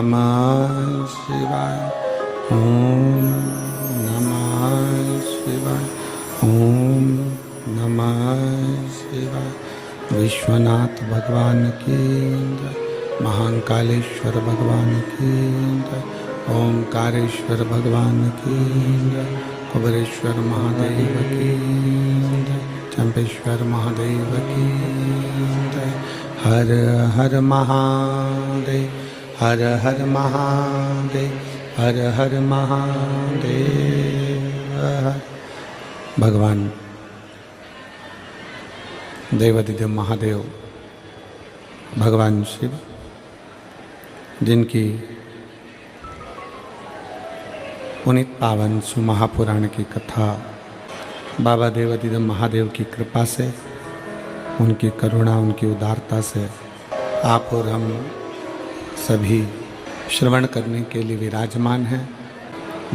नमः शिवाय। ओम नमः शिवाय। ओम नमः शिवाय। विश्वनाथ भगवान की जय। महाकालेश्वर भगवान की जय। ओंकारेश्वर भगवान की जय। कुबेरेश्वर महादेव की जय। चंपेश्वर महादेव की जय। हर हर महादेव। हर हर महादेव। हर हर महादेव। भगवान देवाधिदेव महादेव भगवान शिव, जिनकी पुनीत पावन सुमहापुराण की कथा बाबा देवाधिदेव महादेव की कृपा से, उनकी करुणा, उनकी उदारता से आप और हम सभी श्रवण करने के लिए विराजमान हैं।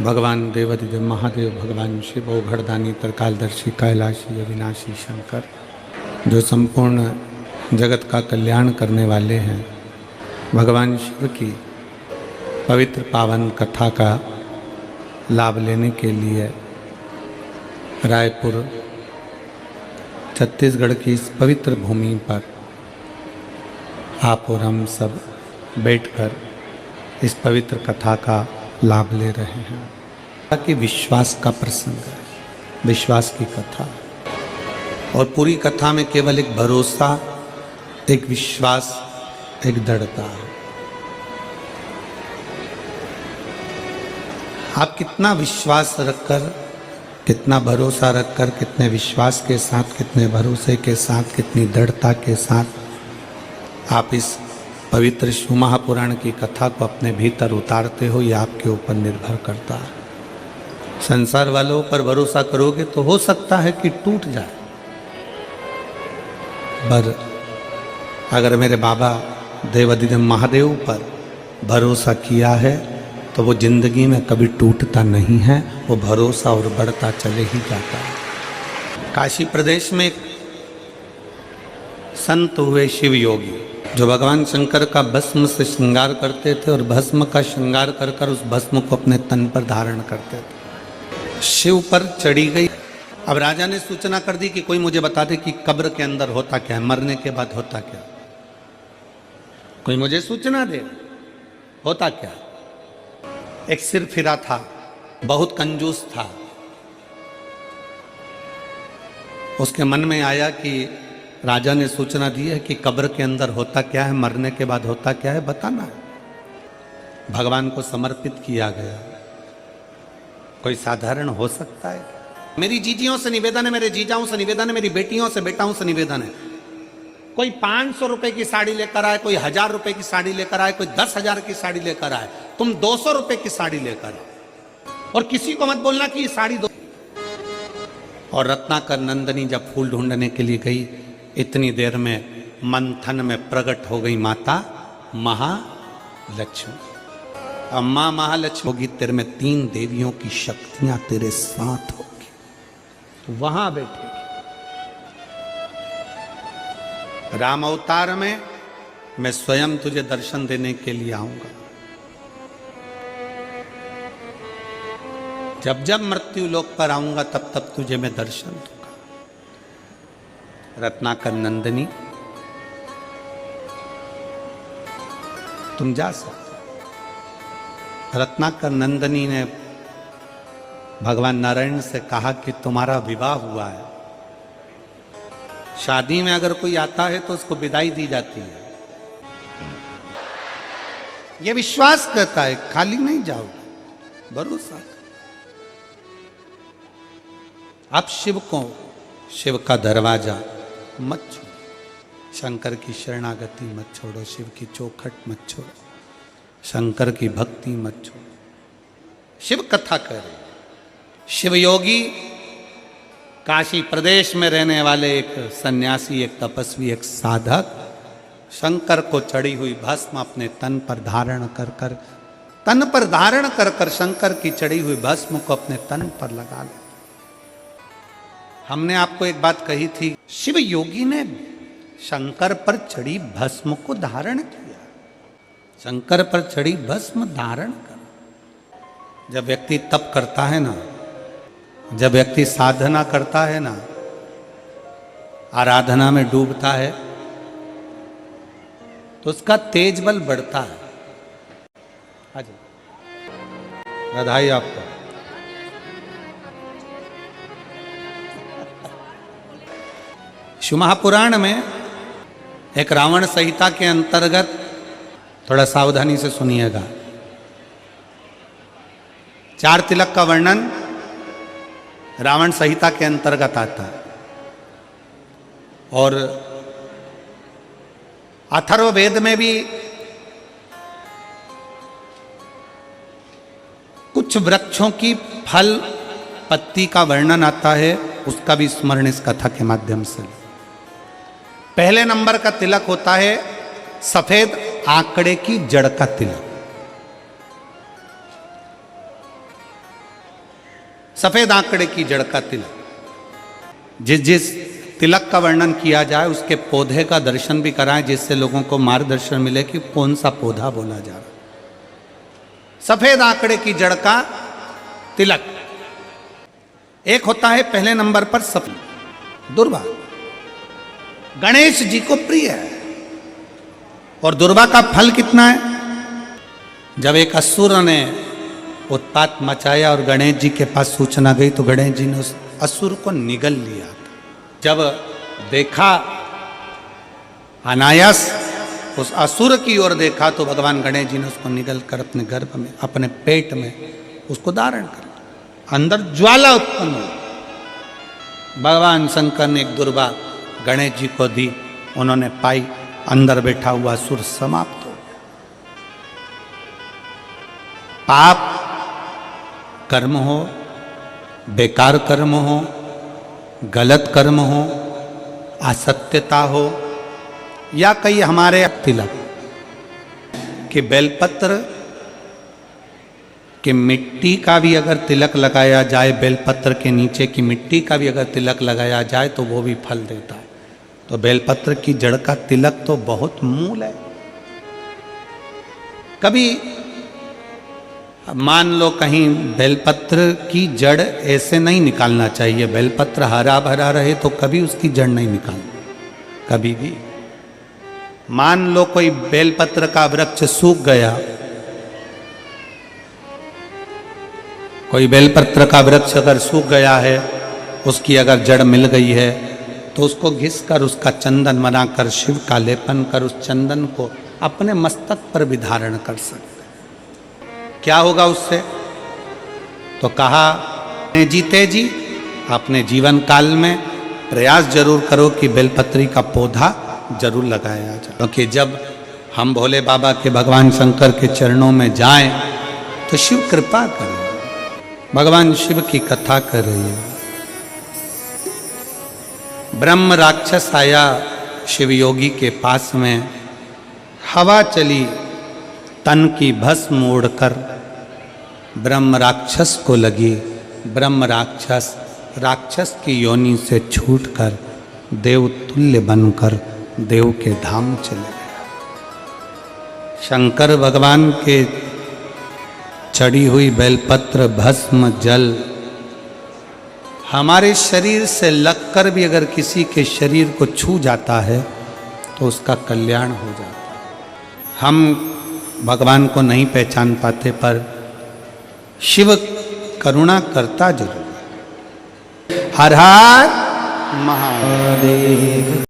भगवान देवाधिदेव महादेव, भगवान शिव, ओघड़दानी, त्रिकालदर्शी, कैलाशी, अविनाशी शंकर, जो संपूर्ण जगत का कल्याण करने वाले हैं, भगवान शिव की पवित्र पावन कथा का लाभ लेने के लिए रायपुर छत्तीसगढ़ की इस पवित्र भूमि पर आप और हम सब बैठकर इस पवित्र कथा का लाभ ले रहे हैं। ताकि विश्वास का प्रसंग है, विश्वास की कथा, और पूरी कथा में केवल एक भरोसा, एक विश्वास, एक दृढ़ता है। आप कितना विश्वास रखकर, कितना भरोसा रखकर, कितने विश्वास के साथ, कितने भरोसे के साथ, कितनी दृढ़ता के साथ आप इस पवित्र सुमहापुराण की कथा को अपने भीतर उतारते हो, यह आपके ऊपर निर्भर करता है। संसार वालों पर भरोसा करोगे तो हो सकता है कि टूट जाए, पर अगर मेरे बाबा देवाधिदेव महादेव पर भरोसा किया है तो वो जिंदगी में कभी टूटता नहीं है, वो भरोसा और बढ़ता चले ही जाता है। काशी प्रदेश में एक संत हुए शिव योगी, जो भगवान शंकर का भस्म से श्रृंगार करते थे और भस्म का श्रृंगार कर कर उस भस्म को अपने तन पर धारण करते थे। शिव पर चढ़ी गई। अब राजा ने सूचना कर दी कि कोई मुझे बता दे कि कब्र के अंदर होता क्या है, मरने के बाद होता क्या, कोई मुझे सूचना दे, होता क्या। एक सिर फिरा था, बहुत कंजूस था। उसके मन में आया कि राजा ने सूचना दी है कि कब्र के अंदर होता क्या है, मरने के बाद होता क्या है, बताना है। भगवान को समर्पित किया गया। कोई साधारण हो सकता है? मेरी जीजियों से निवेदन है, मेरे जीजाओं से निवेदन है, मेरी बेटियों से, बेटाओं से निवेदन है, कोई 500 रुपए की साड़ी लेकर आए, कोई 1000 रुपए की साड़ी लेकर आए, कोई 10,000 की साड़ी लेकर आए, तुम 200 रुपए की साड़ी लेकर आओ और किसी को मत बोलना कि ये साड़ी दो। और रत्नाकर नंदनी जब फूल ढूंढने के लिए गई, इतनी देर में मंथन में प्रकट हो गई माता महालक्ष्मी। अम्मा महालक्ष्मी होगी, तेरे में 3 देवियों की शक्तियां तेरे साथ होगी, तो वहां बैठेगी। राम अवतार में मैं स्वयं तुझे दर्शन देने के लिए आऊंगा। जब जब मृत्यु लोक पर आऊंगा तब तब तुझे मैं दर्शन दूंगा। रत्नाकर नंदनी, तुम जा सकते। रत्नाकर नंदनी ने भगवान नारायण से कहा कि तुम्हारा विवाह हुआ है। शादी में अगर कोई आता है तो उसको विदाई दी जाती है। यह विश्वास करता है, खाली नहीं जाओगे, भरोसा। आप शिव को, शिव का दरवाजा मत छोड़ो, शंकर की शरणागति मत छोड़ो, शिव की चौखट मत छोड़ो, शंकर की भक्ति मत छोड़ो। शिव कथा कर रहे, शिव योगी, काशी प्रदेश में रहने वाले एक सन्यासी, एक तपस्वी, एक साधक, शंकर को चढ़ी हुई भस्म अपने तन पर धारण कर कर, तन पर धारण कर कर शंकर की चढ़ी हुई भस्म को अपने तन पर लगा ले। हमने आपको एक बात कही थी, शिव योगी ने शंकर पर चढ़ी भस्म को धारण किया। शंकर पर चढ़ी भस्म धारण कर। जब व्यक्ति तप करता है ना, जब व्यक्ति साधना करता है ना, आराधना में डूबता है, तो उसका तेज बल बढ़ता है। आज बधाई आपको। शिव महापुराण में एक रावण संहिता के अंतर्गत, थोड़ा सावधानी से सुनिएगा, 4 तिलक का वर्णन रावण संहिता के अंतर्गत आता है। और अथर्ववेद में भी कुछ वृक्षों की फल पत्ती का वर्णन आता है, उसका भी स्मरण इस कथा के माध्यम से। पहले नंबर का तिलक होता है सफेद आंकड़े की जड़ का तिलक। सफेद आंकड़े की जड़ का तिलक, जिस तिलक का वर्णन किया जाए उसके पौधे का दर्शन भी कराएं, जिससे लोगों को मार्गदर्शन मिले कि कौन सा पौधा बोला जा रहा। सफेद आंकड़े की जड़ का तिलक। एक होता है पहले नंबर पर सफेद दुर्वा, गणेश जी को प्रिय है। और दुर्वा का फल कितना है? जब एक असुर ने उत्पात मचाया और गणेश जी के पास सूचना गई, तो गणेश जी ने उस असुर को निगल लिया। जब देखा, अनायास उस असुर की ओर देखा, तो भगवान गणेश जी ने उसको निगल कर अपने गर्भ में, अपने पेट में उसको धारण कर, अंदर ज्वाला उत्पन्न हुई। भगवान शंकर ने एक दुर्वा गणेश जी को दी, उन्होंने पाई, अंदर बैठा हुआ असुर समाप्त हो गया। पाप कर्म हो, बेकार कर्म हो, गलत कर्म हो, असत्यता हो, या कई हमारे तिलक कि बेलपत्र कि मिट्टी का भी अगर तिलक लगाया जाए, बेलपत्र के नीचे की मिट्टी का भी अगर तिलक लगाया जाए तो वो भी फल देता है। तो बेलपत्र की जड़ का तिलक तो बहुत मूल है। कभी मान लो कहीं बेलपत्र की जड़ ऐसे नहीं निकालना चाहिए, बेलपत्र हरा भरा रहे तो कभी उसकी जड़ नहीं निकालनी, कभी भी। मान लो कोई बेलपत्र का वृक्ष सूख गया, कोई बेलपत्र का वृक्ष अगर सूख गया है, उसकी अगर जड़ मिल गई है, तो उसको घिस कर उसका चंदन बनाकर शिव का लेपन कर उस चंदन को अपने मस्तक पर भी धारण कर सकते। क्या होगा उससे? तो कहा, जीते जी अपने जीवन काल में प्रयास जरूर करो कि बेलपत्री का पौधा जरूर लगाया जाए, क्योंकि जब हम भोले बाबा के, भगवान शंकर के चरणों में जाएं तो शिव कृपा करें। भगवान शिव की कथा कर रही है। ब्रह्म राक्षस आया शिव योगी के पास में, हवा चली तन की भस्म उड़कर, ब्रह्म राक्षस को लगी। ब्रह्म राक्षस की योनि से छूटकर देव तुल्य बनकर देव के धाम चले गए। शंकर भगवान के चढ़ी हुई बेलपत्र, भस्म, जल हमारे शरीर से लगकर भी अगर किसी के शरीर को छू जाता है तो उसका कल्याण हो जाता है। हम भगवान को नहीं पहचान पाते, पर शिव करुणा करता जरूर। हर हर महादेव।